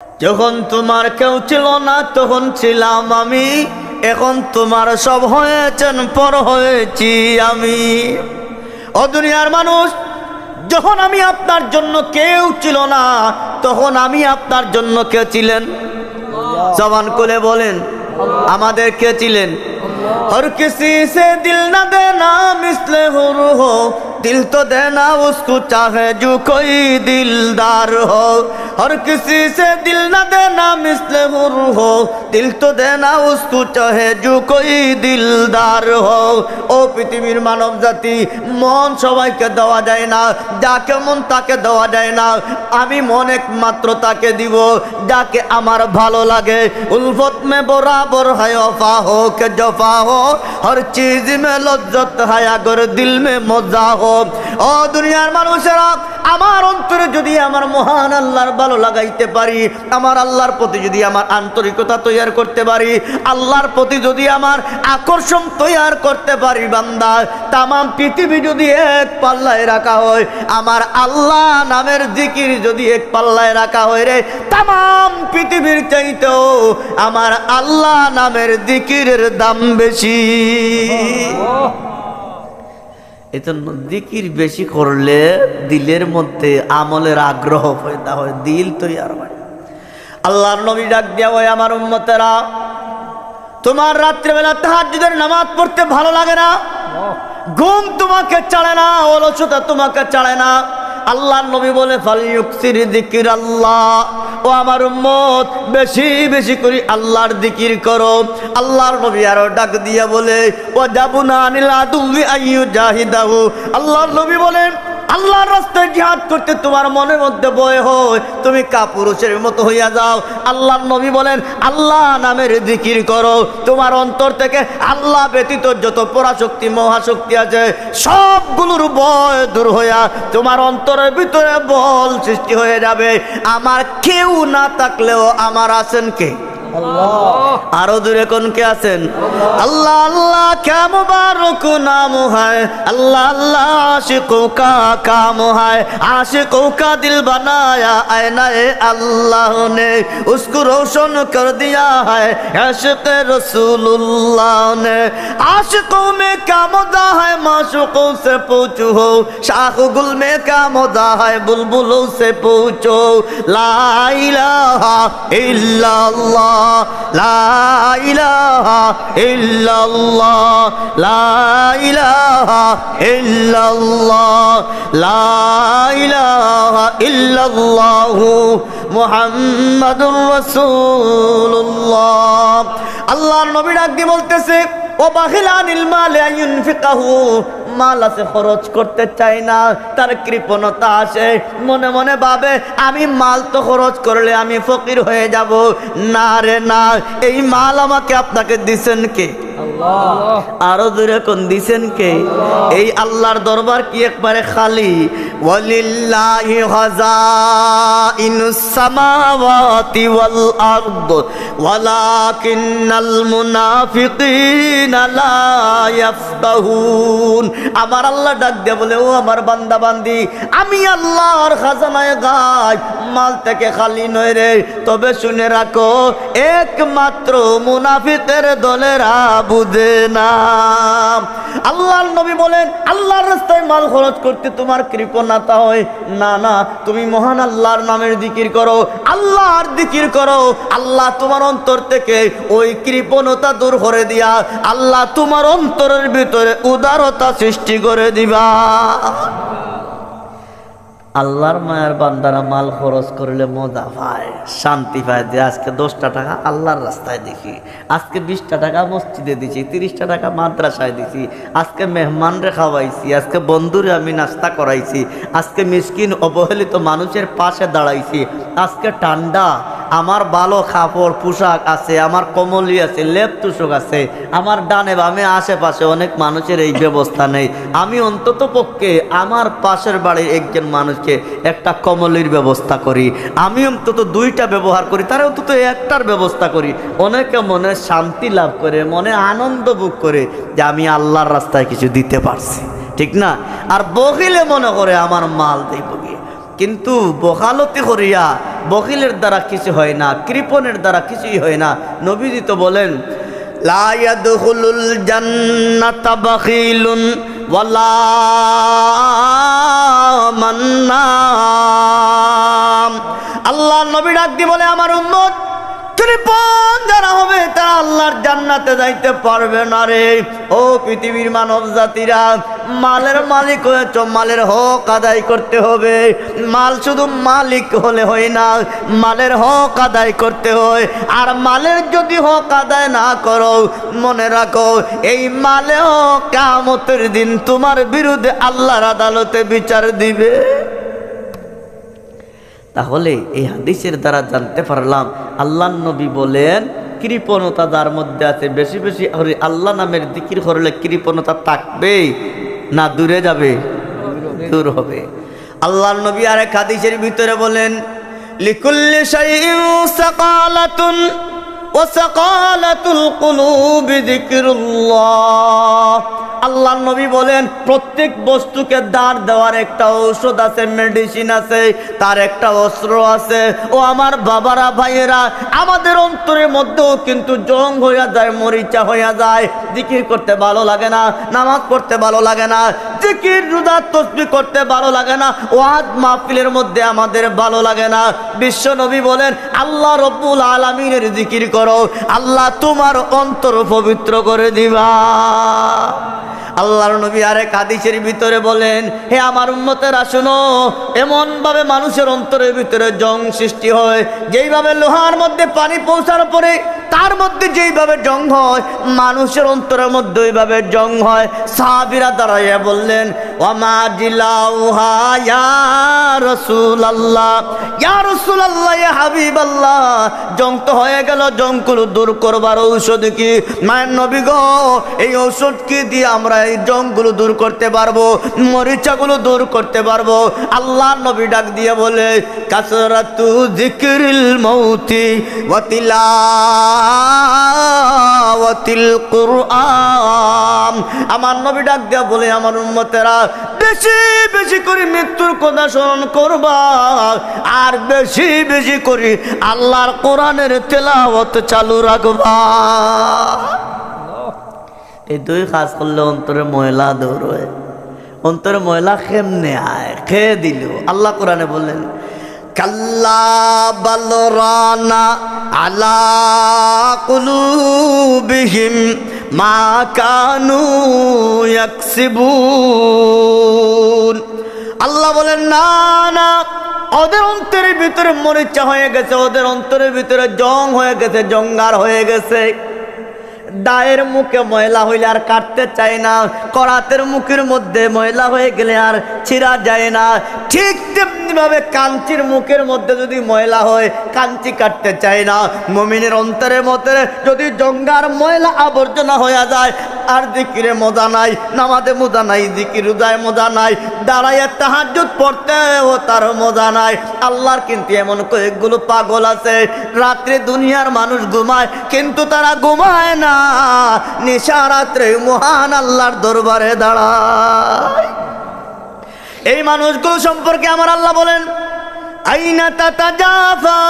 যখন তোমার কেউ ছিল না তখন ছিলাম আমি, এখন তোমার সব হয়েছেন পর হয়েছি আমি। ও দুনিয়ার মানুষ, যখন আমি আপনার জন্য কেউ ছিল না তখন আমি আপনার জন্য কে ছিলেন? জবান খুলে বলেন, আমাদের কে ছিলেন? हर किसी से दिल न देना मिसले हुर हो, दिल तो देना उसको चाहे जो कोई दिलदार हो। हर किसी से दिल न देना मिसले हुर हो, दिल तो देना उसको चाहे जो कोई दिलदार हो। ও পৃথিবীর মানব জাতি, মন সবাইকে দেওয়া যায় না, যাকে মন তাকে দেওয়া যায় না। আমি মন একমাত্র তাকে দিব যাকে আমার ভালো লাগে। উলফত মে বরাবর হয় ওফা हो के जफा हो, हर चीज में लज्जत है अगर दिल में मजा हो। ও দুনিয়ার মানুষেরা, আমার অন্তরে যদি আমার মহান আল্লাহর ভালো লাগাইতে পারি, আমার আল্লাহর প্রতি যদি আমার আন্তরিকতা তৈরি করতে পারি, আল্লাহর প্রতি যদি আমার আকর্ষণ তৈরি করতে পারি, বান্দা তামাম পৃথিবী যদি এক পাল্লায় রাখা হয়, আমার আল্লাহ নামের জিকির যদি এক পাল্লায় রাখা হয় রে, তামাম পৃথিবীর চাইতেও আমার আল্লাহ নামের জিকিরের দাম বেশি। এজন্য জিকির বেশি করলে দিলের মধ্যে আমলের আগ্রহ পয়দা হয়, দিল তৈরি হয়। আল্লাহর নবী ডাক দিয়া, ওই আমার উম্মতেরা, তোমার রাত্রিবেলা তাহাজ্জুদের নামাজ পড়তে ভালো লাগে না? ঘুম তোমাকে ছাড়ে না, অলসতা তোমাকে ছাড়ে না? আল্লাহর নবী বলে, ফালইউকসির যিকিরাল্লাহ, ও আমার উম্মত বেশি বেশি করে আল্লাহর জিকির করো। আল্লাহর নবী আরো ডাক দিয়া বলে, ওয়াজাবুনা আনিল আদুওয়ি আইয়ু জাহিদাহু, আল্লাহর নবী বলেন, আল্লাহর রাস্তায় জিহাদ করতে তোমার মনের মধ্যে ভয় হয়, তুমি কাপুরুষের মতো হইয়া যাও। আল্লাহর নবী বলেন, আল্লাহ নামের জিকির করো, তোমার অন্তর থেকে আল্লাহ ব্যতীত যত পরাশক্তি মহাশক্তি আছে সবগুলোর ভয় দূর হইয়া তোমার অন্তরের ভিতরে বল সৃষ্টি হয়ে যাবে। আমার কেউ না থাকলেও আমার আছেন কে? আরো দূরে কোন কে আছেন? আল্লাহ আল্লাহ কে মুবারক নাম হয়, আল্লাহ আল্লাহ আশিকোं का काम है, आशिकों का दिल बनाया आईना-ए अल्लाह ने, उसको रोशन कर दिया है इश्क़ रसूलुल्लाह ने। आशिकों में क्या मजा है माशूकों से पूछो, शाख गुल में क्या मजा है बुलबुलों से पूछो। ला इलाहा इल्लल्लाह, ला इलाहा इल्लल्लाह, ला इलाहा इल्लल्लाह, ला इलाहा इल्लल्लाह मुहम्मदुर রাসূলুল্লাহ। আল্লাহর নবী ডাক দিয়ে বলতেছে, ও বাখিলানিল মালে ইউনফিকাহু, মাল আছে খরচ করতে চায় না, তার কৃপণতা আসে, মনে মনে ভাবে আমি মাল তো খরচ করলে আমি ফকির হয়ে যাব। না রে না, এই মাল আমাকে আপনাকে দিছেন কে? আল্লাহ। আরো দূরে কোন দিছেন কে? এই আল্লাহর দরবার কি একবারে খালি? ওয়ালিল্লাহি খাযাইনুস সামাওয়াতি ওয়াল আরদ ওয়ালাকিন্নাল মুনাফিকিনা লা ইয়াফকাহুন। আমার আল্লাহ ডাক দিয়ে বলে, ও আমার বান্দা বান্দি, আমি আল্লাহর খাজানায়ে গায়ব, মাল থেকে খালি নয় রে। তবে শুনে রাখো, একমাত্র মুনাফিকের দলেরা বুঝে না। আল্লাহর নবী বলেন, আল্লাহর রাস্তায় মাল খরচ করতে তোমার কৃপণতা হয় না, না তুমি মহান আল্লাহর নামের জিকির করো, আল্লাহর জিকির করো, আল্লাহ তোমার অন্তর থেকে ওই কৃপণতা দূর করে দিয়া আল্লাহ তোমার অন্তরের ভিতরে উদারতা সৃষ্টি করে দিবা। আল্লাহর মায়ের বান্দারা মাল খরচ করলে মজা পায়, শান্তি পায়। যে আজকে 10টা টাকা আল্লাহর রাস্তায় দিছি, আজকে 20টা টাকা মসজিদে দিছি, 30টা টাকা মাদ্রাসায় দিছি, আজকে মেহমানরে খাওয়াইছি, আজকে বন্ধুরে আমি নাস্তা করাইছি, আজকে মিসকিন অবহেলিত মানুষের পাশে দাঁড়াইছি, আজকে ঠান্ডা আমার ভালো কাপড় পোশাক আছে, আমার কমলি আছে, লেপ তুষক আছে, আমার ডানে বামে আশেপাশে অনেক মানুষের এই ব্যবস্থা নেই। আমি অন্তত পক্ষে আমার পাশের বাড়ির একজন মানুষকে একটা কমলির ব্যবস্থা করি, আমি অন্তত 2টা ব্যবহার করি, তারা অন্তত একটার ব্যবস্থা করি। অনেকে মনে শান্তি লাভ করে, মনে আনন্দ ভোগ করে যে আমি আল্লাহর রাস্তায় কিছু দিতে পারছি, ঠিক না? আর বখিলে মনে করে আমার মাল দেব গিয়ে। কিন্তু বখালতি করিয়া, বখিলের দ্বারা কিছু হয় না, কৃপণের দ্বারা কিছুই হয় না। নবীজি তো বলেন লা ইয়াদখুলুল জান্নাতা বাখিলুন ওয়ালা মান্নাম। আল্লাহ নবী ডাক দিয়ে বলে আমার উম্মত কৃপণ যারা হবে তারা আল্লাহর জান্নাতে যাইতে পারবে না রে। ও পৃথিবীর মানব জাতিরা, মালের মালিক হয়েছ, মালের হক আদায় করতে হবে। মাল শুধু মালিক হলে হয় না, মালের হক আদায় করতে হয়। আর মালের যদি হক আদায় না করো, মনে রাখো এই মালেও কিয়ামতের দিন তোমার বিরুদ্ধে আল্লাহর আদালতে বিচার দিবে। তাহলে এই হাদিসের দ্বারা জানতে পারলাম আল্লাহ নবী বলেন কৃপণতা যার মধ্যে আছে, বেশি বেশি আল্লাহ নামের জিকির করলে কৃপণতা থাকবে না দূরে যাবে? দূর হবে। আল্লাহ নবী আরেক হাদিসের ভিতরে বলেন লিকুল্লি শাইইন সাকালাতুন ওয়া সাকালাতুল কুলুবি যিকরুল্লাহ। আল্লাহ নবী বলেন প্রত্যেক বস্তুকে দাঁড় দেওয়ার একটা ঔষধ আছে, মেডিসিন আছে, তার একটা অস্ত্র আছে। ও আমার বাবারা, ভাইয়েরা, আমাদের অন্তরের মধ্যেও কিন্তু জং হইয়া যায়, মরিচা হইয়া যায়। জিকির করতে ভালো লাগে না, নামাজ পড়তে ভালো লাগে না, জিকির রোজা তাসবিহ করতে ভালো লাগে না, ওয়াজ মাহফিলের মধ্যে আমাদের ভালো লাগে না। বিশ্ব নবী বলেন আল্লাহ রব্বুল আলামিনের জিকির করো, আল্লাহ তোমার অন্তর পবিত্র করে দিবা। আল্লাহর নবী আরেক হাদিসের ভিতরে বলেন হে আমার উম্মতেরা শুনো, এমন ভাবে মানুষের অন্তরের ভিতরে জং সৃষ্টি হয়, যেইভাবে লোহার মধ্যে পানি পৌঁছানোর পরে তার মধ্যে যেইভাবে জং হয়, মানুষের অন্তরের মধ্যে ওইভাবে জং হয়। সাহাবীরা দাঁড়াইয়া বললেন ওয়ামা জিলাউহা ইয়া রাসূলুল্লাহ, ইয়া রাসূলুল্লাহ, ইয়া হাবিবাল্লাহ, জং তো হয়ে গেল, জংগুলো দূর করবার ঔষধ কি? মায়ের নবী গো, এই ঔষধ কি দিয়ে আমরা এই জংগুলো দূর করতে পারবো, মরিচাগুলো দূর করতে পারবো? আল্লাহ নবী ডাক দিয়ে বলে কাসরাতু যিকরিল মাউতি ওয়া তিলাওয়াতিল কুরআন। আমার নবী ডাক দিয়ে বলে আমার উম্মতেরা বেশি বেশি করে মৃত্যুর কথা স্মরণ করবা, আর বেশি বেশি করে আল্লাহর কোরআনের তেলাওয়াত চালু রাখবা। এই দুই কাজ করলে অন্তরে ময়লা দূর হয়। অন্তরে ময়লা কেমনে আয়? খেয়ে দিল। আল্লাহ কোরআনে বললেন কাল্লা বাল রানা আলা কুলুবিহিম মা কানু ইয়াকসিবুন। আল্লাহ বলেন না না, ওদের অন্তরের ভিতরে মরিচা হয়ে গেছে, ওদের অন্তরের ভিতরে জং হয়ে গেছে, জঙ্গার হয়ে গেছে। দায়ের মুখে ময়লা হইলে আর কাটতে চায় না, করাতের মুখের মধ্যে ময়লা হয়ে গেলে আর ছিঁড়া যায় না। ঠিক তেমনি ভাবে কাঞ্চির মুখের মধ্যে যদি ময়লা হয়, কাঞ্চি কাটতে চায় না। মুমিনের অন্তরের মধ্যে যদি জঙ্গার ময়লা আবর্জনা হয়ে যায়, আর জিকিরে মজা নাই, নামাজে মজা নাই, জিকির রোজায় মজা নাই, দাঁড়াইয়া তাহাজ্জুদ পড়তেও তার মজা নাই। আল্লাহর কিন্তু এমন কয়েকগুলো পাগল আছে, রাত্রে দুনিয়ার মানুষ ঘুমায় কিন্তু তারা ঘুমায় না, নিশা রাত্রে মহান আল্লাহর দরবারে দাঁড়ায়। এই মানুষগুলো সম্পর্কে আমার আল্লাহ বলেন আইনা তাতাজাফা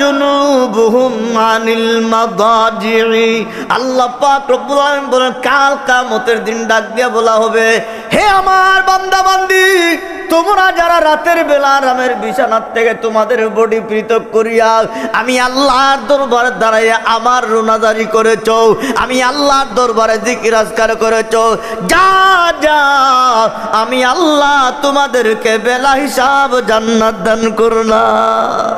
জুনুবুহুম আনিল মাদাজি'i। আল্লাহ পাক রব্বুল আলামিন বলেন কাল কিয়ামতের দিন ডাক দিয়া বলা হবে হে আমার বান্দা বান্দি, তোমরা যারা রাতের বেলা আরামের বিছানার থেকে তোমাদের বডি পৃথক করিয়া আমি আল্লাহর দরবারে দাঁড়াইয়া আমার রোনাজারি করেছ, আমি আল্লাহর দরবারে জিকির আজকার করেছ, যা যা আমি আল্লাহ তোমাদেরকে বেলা হিসাব জান্নাত দান করলাম।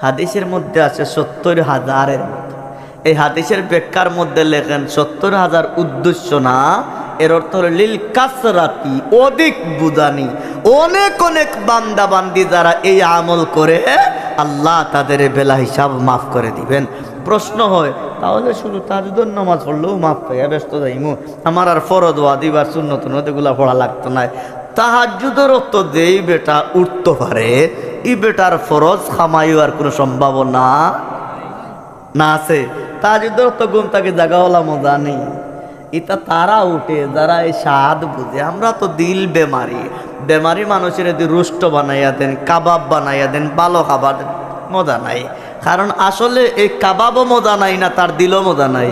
হাদিসের মধ্যে আছে ৭০,০০০-এর মতো। এই হাদিসের ব্যাখ্যার মধ্যে লেখেন ৭০,০০০ উদ্দেশ্য না, এর অর্থ হল লিল কাসরাতি, অধিক বুঝানি। অনেক অনেক বান্দা বান্দি যারা এই আমল করে আল্লাহ তাদের বেলা হিসাব মাফ করে দিবেন। প্রশ্ন হয় তাহলে শুধু তাহাজ্জুদের নামাজ পড়লেও মাফ পাইয়া ব্যস্ত যাইমু, আমার আর ফরজ ওয়াজিব আর সুন্নত এগুলা পড়া লাগতো না। তাহাজ্জুদের অর্থ যেই বেটা উঠতে পারে, এই বেটার ফরজ খামাইবার কোনো সম্ভাবনা না আছে। তাহাজ্জুদের অর্থ ঘুম তাকে জাগা হলা মজা নেই। এটা তারা উঠে যারা এই স্বাদ বুঝে। আমরা তো দিল বেমারি, বেমারি মানুষের যদি রুষ্ট বানাইয়া দেন, কাবাব বানাইয়া দেন, ভালো খাবার দেন, মজা নাই। কারণ আসলে এই কাবাবও মজা নাই না, তার দিলও মজা নাই,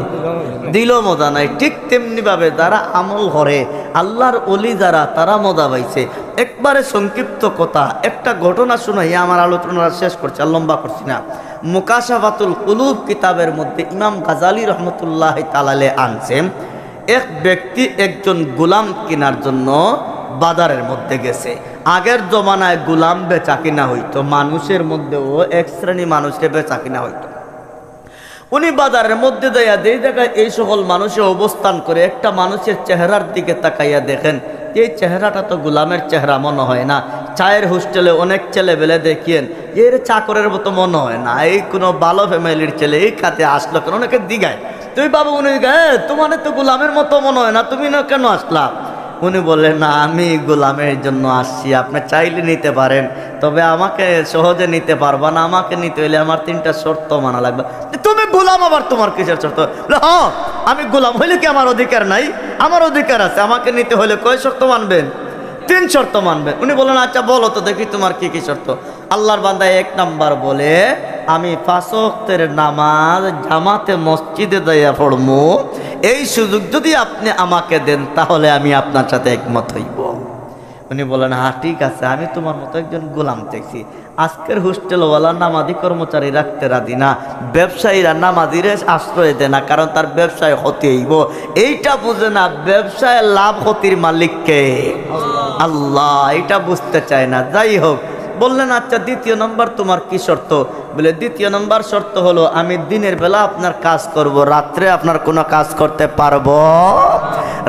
দিলও মজা নাই। ঠিক তেমনিভাবে যারা আমল করে আল্লাহর ওলি যারা, তারা মজা পাইছে। একবারে সংক্ষিপ্ত কথা, একটা ঘটনা শুনাইয়া আমার আলোচনা শেষ করছি, আর লম্বা করছি না। মুকাশাফাতুল কুলুব কিতাবের মধ্যে ইমাম গাজালি রহমতুল্লাহ তাআলা আনছেন, এক ব্যক্তি একজন গোলাম কেনার জন্য বাজারের মধ্যে গেছে। আগের জমানায় গোলাম বেচা কিনা হইতো, মানুষের মধ্যেও এক শ্রেণী মানুষকে বেচা কিনা হইতো। উনি বাজারের মধ্যে যাইয়া যেই জায়গায় এই সকল মানুষে অবস্থান করে একটা মানুষের চেহারার দিকে তাকাইয়া দেখেন, এই চেহারাটা তো গোলামের চেহারা মনে হয় না। চায়ের হোস্টেলে অনেক ছেলেবেলে দেখিয়েন, এর চাকরের মতো মনে হয় না, এই কোনো ভালো ফ্যামিলির ছেলে এই খাতে আসলো কেন, অনেকে দিঘায়। তুই বাবু, উনি তোমার তো গোলামের মতো মনে হয় না, তুমি না কেন আসলা? উনি বললেন, না আমি গোলামের জন্য আসছি, আপনি চাইলে নিতে পারেন, তবে আমাকে সহজে নিতে পারবা না, আমাকে নিতে হলে আমার 3টা শর্ত মানা লাগবে। তুমি গোলাম, আবার তোমার কিসের শর্ত? হ্যাঁ, আমি গোলাম হইলে কি আমার অধিকার নাই? আমার অধিকার আছে, আমাকে নিতে হলে কয় শর্ত মানবেন? 3 শর্ত মানবেন। উনি বললেন, আচ্ছা বলো তো দেখি তোমার কি কি শর্ত। আল্লাহর বান্দা 1 নাম্বার বলে, আমি 5 ওয়াক্তের নামাজ জামাতে মসজিদে যাইয়া পড়বো, এই সুযোগ যদি আপনি আমাকে দেন তাহলে আমি আপনার সাথে একমত হইব। উনি বলেন, হ্যাঁ ঠিক আছে, আমি তোমার মতো একজন গোলাম দেখছি। আজকের হোস্টেলওয়ালা নামাজি কর্মচারী রাখতে রাজি না, ব্যবসায়ীরা নামাজিরে আশ্রয় দেয় না, কারণ তার ব্যবসায় ক্ষতি হইব। এইটা বুঝে না ব্যবসায় লাভ ক্ষতির মালিককে আল্লাহ, এটা বুঝতে চায় না। যাই হোক, বললেন আচ্ছা 2য় নম্বর তোমার কি শর্ত? বলে 2য় নম্বর শর্ত হলো, আমি দিনের বেলা আপনার কাজ করব, রাত্রে আপনার কোনো কাজ করতে পারবো,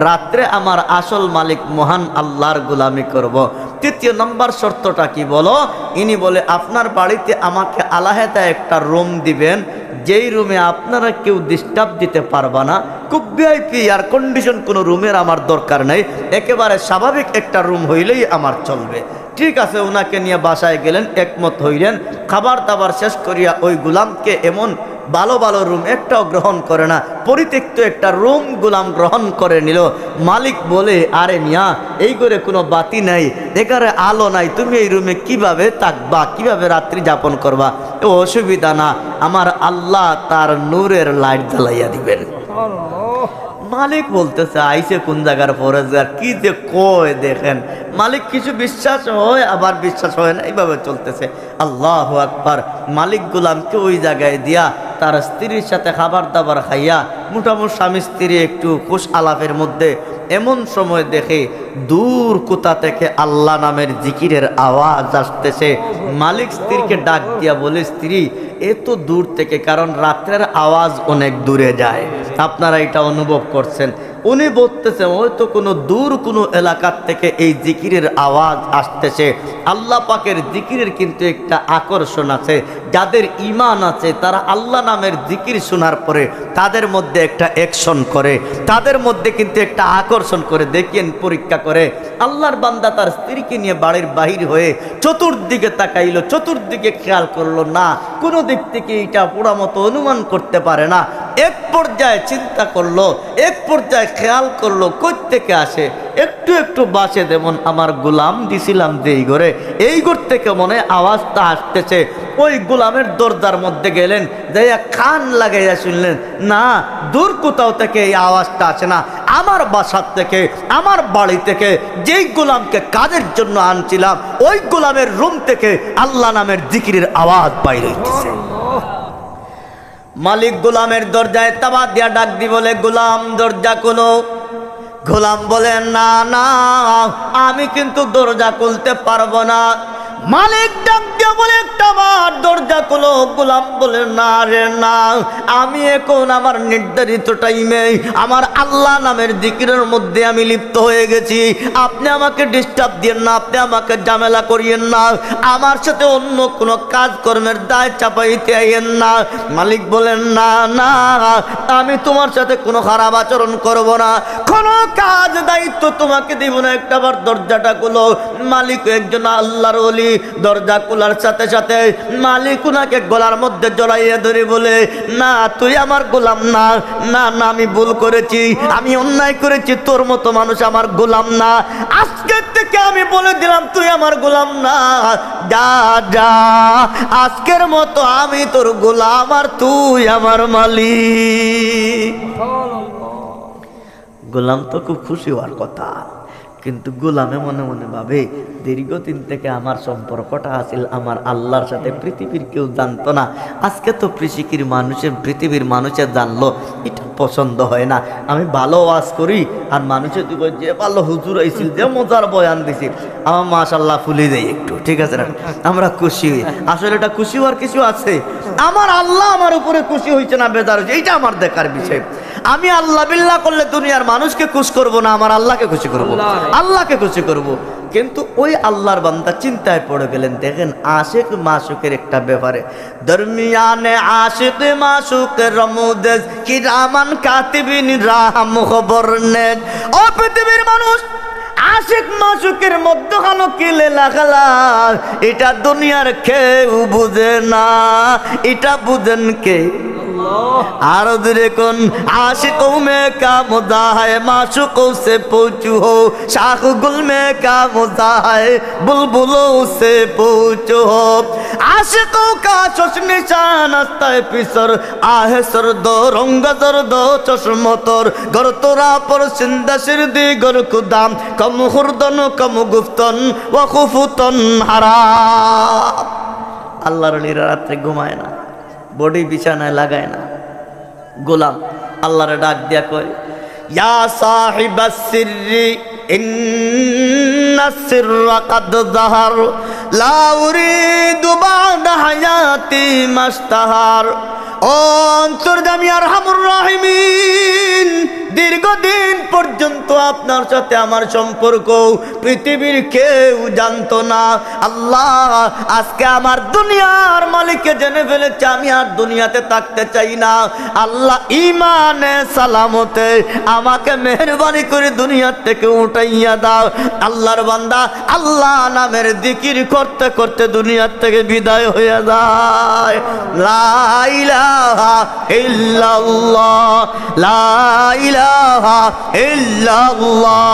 রাত্রে আমার আসল মালিক মহান আল্লাহর গোলামি করব। 3য় নম্বর শর্তটা কি বলো? ইনি বলে, আপনার বাড়িতে আমাকে আলাদা একটা রুম দিবেন, যেই রুমে আপনারা কেউ ডিস্টার্ব দিতে পারবা না, খুব ভিআইপি আর কন্ডিশন কোনো রুমের আমার দরকার নেই, একেবারে স্বাভাবিক একটা রুম হইলেই আমার চলবে। ঠিক আছে, ওনাকে নিয়ে বাসায় গেলেন, একমত হইলেন। খাবার দাবার শেষ করিয়া ওই গোলামকে এমন ভালো ভালো রুম একটাও গ্রহণ করে না, পরিত্যক্ত একটা রুম গোলাম গ্রহণ করে নিল। মালিক বলে, আরে মিয়া, এই করে কোনো বাতি নাই, এখানে আলো নাই, তুমি এই রুমে কিভাবে থাকবা, কিভাবে রাত্রি যাপন করবা? ও অসুবিধা না, আমার আল্লাহ তার নূরের লাইট জ্বালাইয়া দিবেন। মালিক বলতেছে, আইসে কোন জায়গার ফরেজার, কি যে কয় দেখেন। মালিক কিছু বিশ্বাস হয়, আবার বিশ্বাস হয় না, এইভাবে চলতেছে। আল্লাহু আকবার। মালিক গোলামকে ওই জায়গায় দিয়া তার স্ত্রীর সাথে খাবার দাবার খাইয়া মোটামুটি স্বামী স্ত্রী একটু খুশ আলাপের মধ্যে এমন সময় দেখে দূর কোথা থেকে আল্লাহ নামের জিকিরের আওয়াজ আসতেছে। মালিক স্ত্রীকে ডাক দিয়া বলে, স্ত্রী এত দূর থেকে, কারণ রাত্রের আওয়াজ অনেক দূরে যায়, আপনারা এটা অনুভব করছেন। উনি বলতেছে, হয়তো কোনো দূর কোনো এলাকার থেকে এই জিকিরের আওয়াজ আসতেছে। আল্লাহ পাকের জিকিরের কিন্তু একটা আকর্ষণ আছে, যাদের ঈমান আছে তারা আল্লাহ নামের জিকির শোনার পরে তাদের মধ্যে একটা অ্যাকশন করে, তাদের মধ্যে কিন্তু একটা আকর্ষণ করে। দেখেন, পরীক্ষা করে আল্লাহর বান্দা তার স্ত্রীকে নিয়ে বাড়ির বাহির হয়ে চতুর্দিকে তাকাইলো, চতুর্দিকে খেয়াল করলো না, কোনো দিক থেকে এটা পুরা মতো অনুমান করতে পারে না। এক পর্যায়ে চিন্তা করলো, এক পর্যায়ে খেয়াল করলো কই থেকে আসে, একটু একটু বাসে, যেমন আমার গোলাম দিছিলাম যেই ঘরে, এই ঘর থেকে মনে আওয়াজটা আসতেছে। ওই গোলামের দরজার মধ্যে গেলেন, যাইয়া কান লাগাইয়া শুনলেন, না দূর কোথাও থেকে এই আওয়াজটা আসে না, আমার বাসার থেকে, আমার বাড়ি থেকে, যেই গোলামকে কাজের জন্য আনছিলাম ওই গোলামের রুম থেকে আল্লাহ নামের জিকিরের আওয়াজ বাইরে হইতেছে। মালিক গোলামের দরজায় তাবা দিয়া ডাক দি বলে, গোলাম দরজা খোলো। গোলাম বলে, না না, আমি কিন্তু দরজা খুলতে পারবো না। মালিক ডাক দিয়া বলে, একটা বার দরজা খোলো। গোলাম বলে, না রে না, আমি এখন আমার নির্ধারিত টাইমে আমার আল্লাহ নামের জিকিরের মধ্যে আমি লিপ্ত হয়ে গেছি, আপনি আমাকে ডিস্টার্ব দিয়েন না, আপনি আমাকে ঝামেলা করিয়েন না, আমার সাথে অন্য কোনো কাজকর্মের দায় চাপাইতে আইয়েন না। মালিক বলেন, না না, আমি তোমার সাথে কোনো খারাপ আচরণ করব না, কোনো কাজ দায়িত্ব তোমাকে দিব না, একটা বার দরজাটা খোলো। মালিক একজন আল্লাহর ওলি, দরজা খোলার সাথে সাথে মালিক উনাকে গলার মধ্যে জড়াইয়া ধরে বলে, না তুই আমার গোলাম না, না না আমি ভুল করেছি, আমি অন্যায় করেছি, তোর মতো মানুষ আমার গোলাম না, আজকের থেকে আমি বলে দিলাম তুই আমার গোলাম না, যা যা, আজকের মতো আমি তোর গোলাম আর তুই আমার মালিক। গোলাম তো খুব খুশি হওয়ার কথা, কিন্তু গোলামে মনে মনে ভাবে দীর্ঘদিন থেকে আমার সম্পর্কটা আছিল আমার আল্লাহর সাথে, পৃথিবীর কেউ জানতো না, আজকে তো পৃথিবীর মানুষে জানলো, এটা পছন্দ হয় না। আমি ভালো ওয়াজ করি আর মানুষের দিকে যে ভালো হুজুর আইছিল, যে মজার বয়ান দিছি, আমার মাশাআল্লাহ ফুলে দেয় একটু, ঠিক আছে না, আমরা খুশি হই। আসলে এটা খুশি হওয়ার কিছু আছে? আমার আল্লাহ আমার উপরে খুশি হয়েছে না বেজার হয়েছে, এইটা আমার দেখার বিষয়। আমি আল্লাহ বিল্লাহ করলে দুনিয়ার মানুষকে খুশ করব না, আমার আল্লাহকে খুশি করব, আল্লাহকে খুশি করব। কিন্তু ওই আল্লাহর বান্দা চিন্তায় পড়ে গেলেন। দেখেন আশিক মাশুকের একটা ব্যাপারে, দরমিয়ানে আশিক মাশুকের রমুদেজ কিরামান কাতিবিন রাহম খবর নেন। ও পৃথিবীর মানুষ, আশিক মাশুকের মধ্যখানো কি লেলাখালা, এটা দুনিয়ার কেউ বুঝে না, এটা বুঝেন কে? আর দেখুন, आशिकों में क्या मुद्दा है, माशूकों से पूछो हो, शाख गुल में क्या मुद्दा है, बुलबुलों से पूछो हो। आशिकों का चश निशान अस्ता है पिसर, आहे सर दो रंग दर दो चश्मतोर, गर तोरा पर सिंदा सिरदी गर खुदाम, कम खुर्दन कम गुफ्तन व खुफुतन हराम। আল্লাহর নিরা রাত্রে ঘুমায় না, বডি বিছানায় লাগায় না। গোলাম আল্লাহরে ডাক দিয়া কয়, ইয়া সাহিবাস সিররি ইন্নাস সিররা কাদ যাহার, লা উরিদু বাদা হায়াতি মাস্তাহার। ও অন্তর্যামী আরহামুর রাহিমিন, দীর্ঘদিন পর্যন্ত আপনার সাথে আমার সম্পর্ক পৃথিবীর কেউ জানতো না। আল্লাহ আজকে আমার দুনিয়ার মালিককে জেনে ফেলেছে, আমি আর দুনিয়াতে থাকতে চাই না। আল্লাহ ইমানে সালামতে আমাকে মেহেরবানি করে দুনিয়ার থেকে উঠাইয়া দাও। আল্লাহর বান্দা আল্লাহ নামের জিকির করতে করতে দুনিয়ার থেকে বিদায় হয়ে যায়। লা ইলাহা ইল্লাল্লাহ, লা ইলাহা ইল্লাল্লাহ।